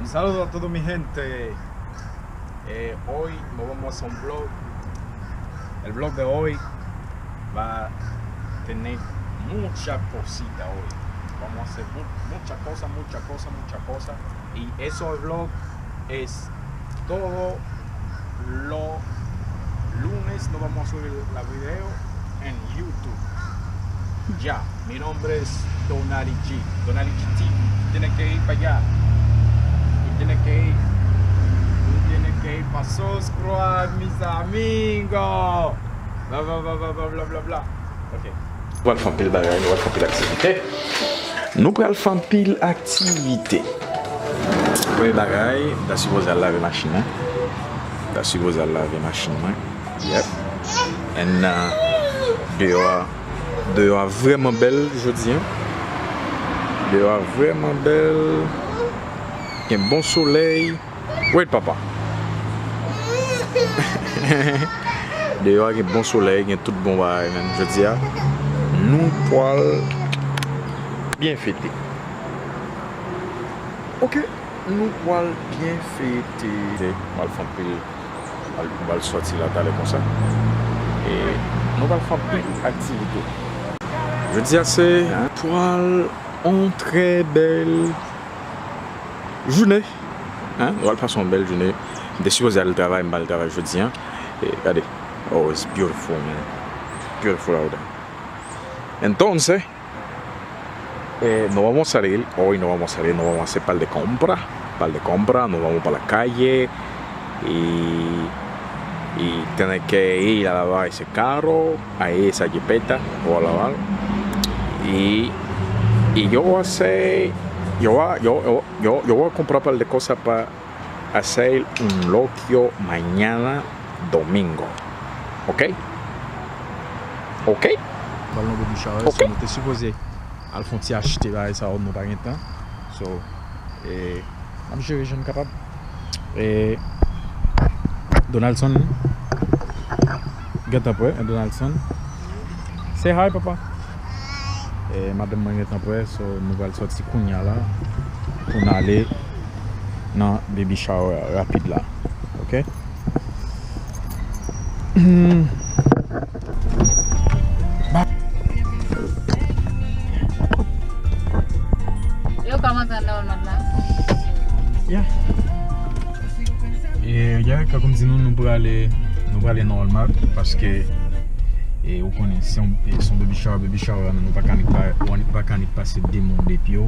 Un saludo a toda mi gente. Hoy nos vamos a hacer un vlog. El vlog de hoy va a tener mucha cosita hoy. Vamos a hacer muchas cosas. Y eso el vlog es todo los lunes. Nos vamos a subir la video en YouTube. Ya, mi nombre es Donali G. Donali G TV. Tienes que ir para allá. Tienes que ir para subscribe, mis amigos. Bla bla bla bla bla bla bla. Ok. Nous allons faire pile bagage, nous allons faire pile activité. Nous allons faire pile activité. Premier bagage, je suis supposé laver la machine. Je suis supposé laver la machine. Yep. Et dehors vraiment belle, je dis. Dehors vraiment belle. Il y a un bon soleil. Oui, papa. Dehors, il y a un bon soleil, il y a tout bon bagage, je dis. Nous poils bien fêtés. Ok, nous poils bien fêtés. On va sortir là d'aller comme ça. Et nous allons faire une activité. Je dis assez, poils ont très belle journée. Hein? On va passer une belle journée. Je suis supposé aller travailler, je vais travailler jeudi. Et regardez, oh, it's beautiful, man. Beautiful out there. Entonces, nos vamos a salir, hoy nos vamos a hacer par de compras, nos vamos para la calle y tener que ir a lavar ese carro, ahí esa jipeta, voy a lavar y yo voy a hacer, yo voy a comprar par de cosas para hacer un loquio mañana domingo, ¿ok? Dans le baby shower, okay. On était supposé à le acheter là et ça on n'a pas de temps. So, même je suis capable. Et Donaldson, get up, Donaldson. Say hi, papa. Et madame m'a get up, so nous allons sortir Kounia là pour aller dans le baby shower rapide là, ok? Yeah. Et yeah, comme dit nous pour aller normal parce que on connaît si on son baby shower nous pas passer des mondes des pieds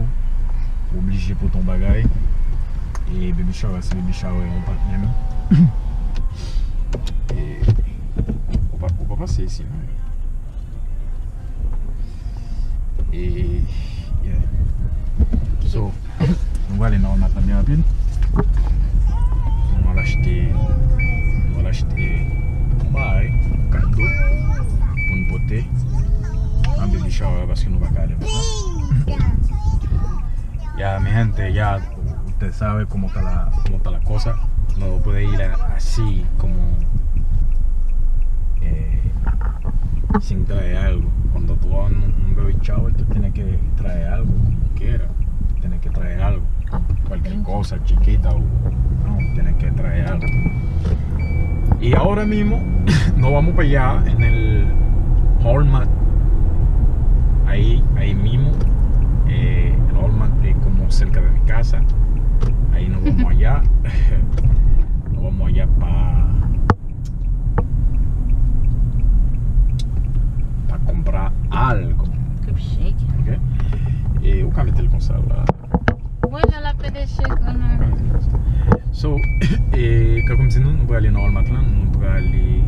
obligé pour ton bagage et baby shower c'est baby shower on pas même et on va passer ici et yeah. So on va aller normal bien rapide. On va l'acheter un cadeau pour nous porter un baby shower parce que nous va aller maintenant. Ya mi gente, ya usted sabe cómo está la cosa. No puede ir así como sin traer algo. Cuando tú vas a un baby shower, tú tienes que traer algo como quieras. Tienes que traer algo, cualquier cosa chiquita o no, tienes que traer algo. Y ahora mismo nos vamos para allá en el Walmart, ahí mismo, el Walmart es como cerca de mi casa, ahí nos vamos allá, para comprar algo. Okay? Et où quand mettez le concert là? Oui, on l'a fait des chèques. So, et comme dit nous allons aller dans le matin, nous allons aller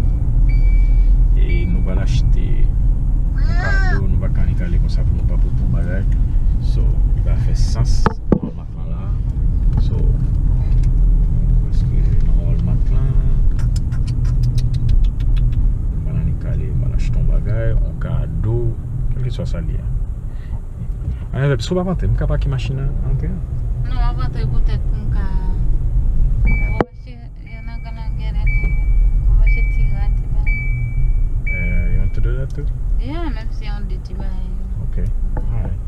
et nous allons acheter un cadeau, nous allons aller comme ça pour nous pas pour ton bagage. So, il va faire sens dans le matin là. So, parce que dans le matin, nous allons acheter un bagage, un cadeau, quel que soit ça lié. Ah, pessoa vai bater, nunca vai aqui machina, não quer? Não, eu vou ter botar com cá. Eu não gonna get it. Eu vou te tirar, you want to do that too? Yeah, même si on dit tirar. Okay, alright.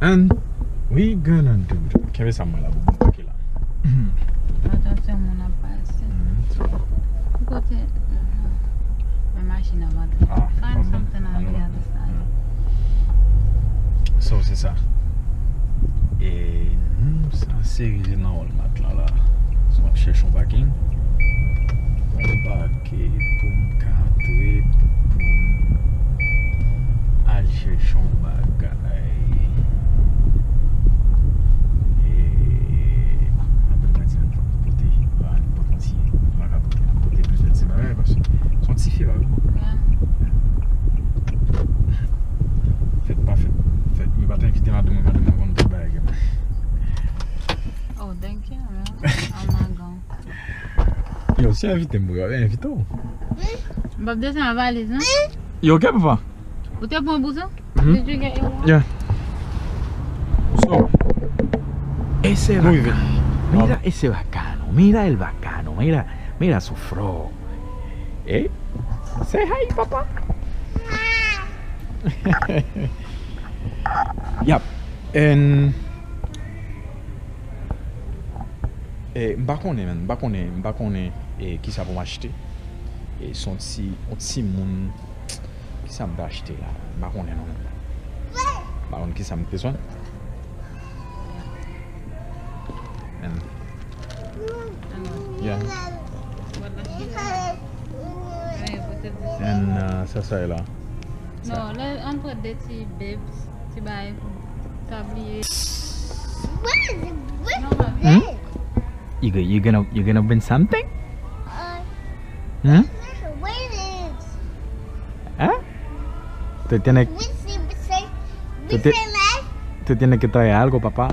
And We gonna do that. Kève sa mwen la pou bon pake la. Attention, mon a passé. Côté. The machine about it. Ah, Find pardon. something on the Ah, other side. So, c'est ça. Et nous, ça c'est arrivé dans Walmart là. So, on cherche un parking. On parquer pour me cadrer, pour aller chercher un bagage. Et après, on va dire, porter, on va porter plus de petits bagages parce que son petit fils, vraiment. Yeah. Faites, il va t'inviter madame pour une petite bague. Oh, thank you. I'm not going. Yo, si invité, moi, invite. Bob, this is my valise, no? You okay, papa? Vous t'es pour un bouton? Mhm. Did you get your one? Yeah. So, Ese muy bacano. bien. Mira ese bacano. Mira el bacano. Mira su fro. Hey, say hi, papa. Yep. And mba konen ki sa pou m'achete. Et son ti moun ki sa m'da achete la. Mba konen non. Mba konen ki sa m'pezwan. And yeah. And ça est là. Non, là, on prend des petits bibs. Tu vas tablier. You gonna win something? Hmm? ¿Ah? Te tiene que traer algo, papá.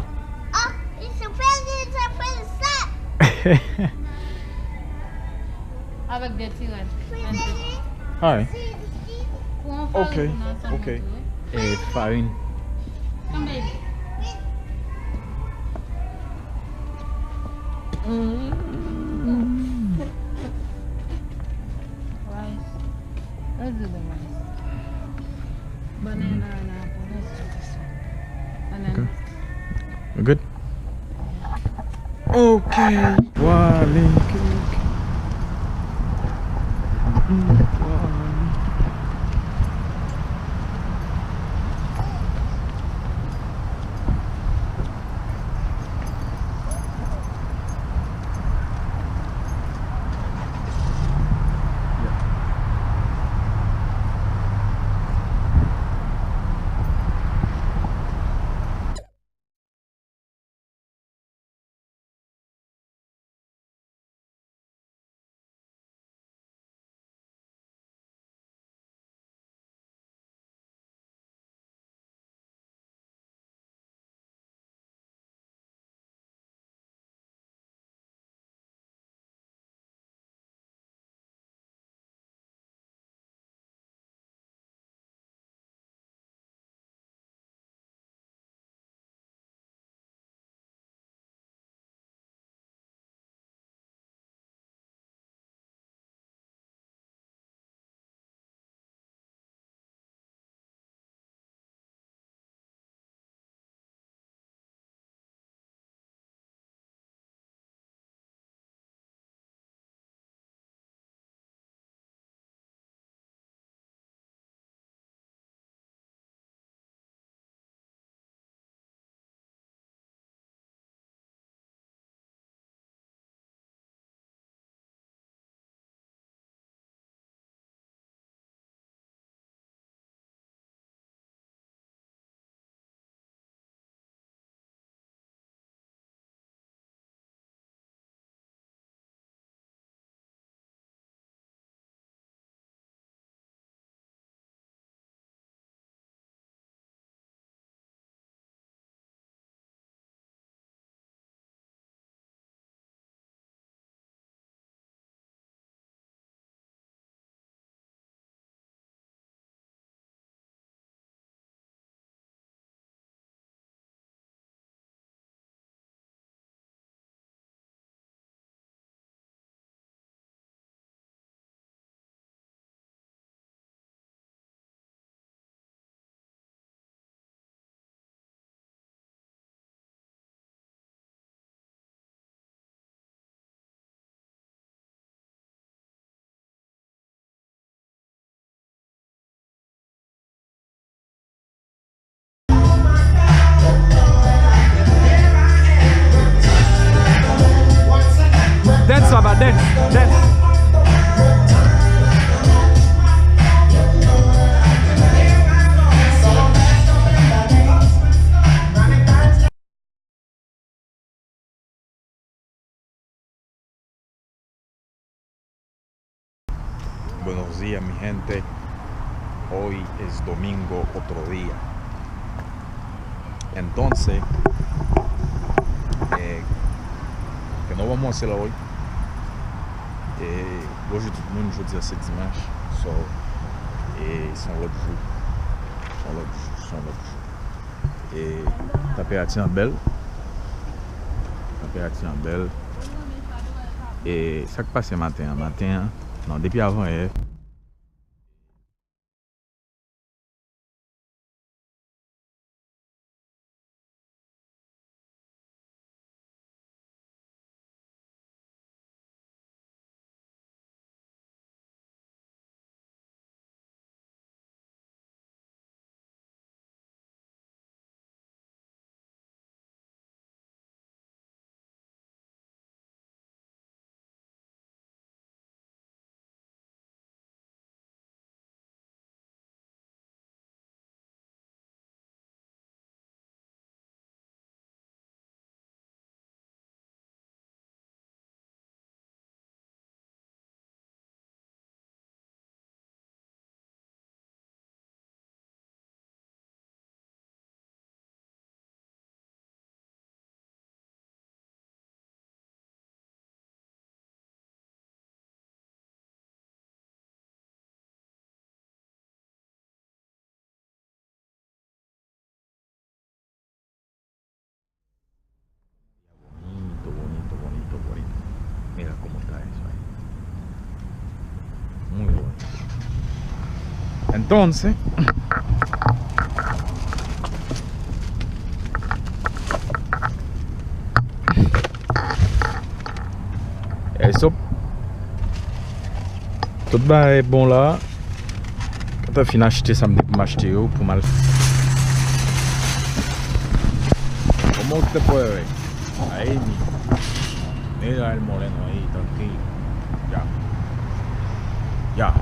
Avec des tirettes. Hi. Okay. Okay. Farine. Come, baby. Rice. Let's do the rice. Banana and apple. Let's do this one. And then We're good? Okay. Wale. Buenos días, mi gente. Hoy es domingo, otro día. Entonces, que nós vamos hacer hoy. Hoje todo mundo já dia 7 dimanche, só são lá de jogo. São lá de jogo. Température belle. Température belle. Et ça qui passe matin, non, depuis avant hier. Bonito. Mira cómo está eso ahí. Muy bonito. Entonces, eso. Tout est bon là. Quand tu as fini d'acheter, ça me dit pour m'acheter pour mal. ¿Cómo usted puede ver? Ahí, mira el moreno ahí, tranquilo. Ya.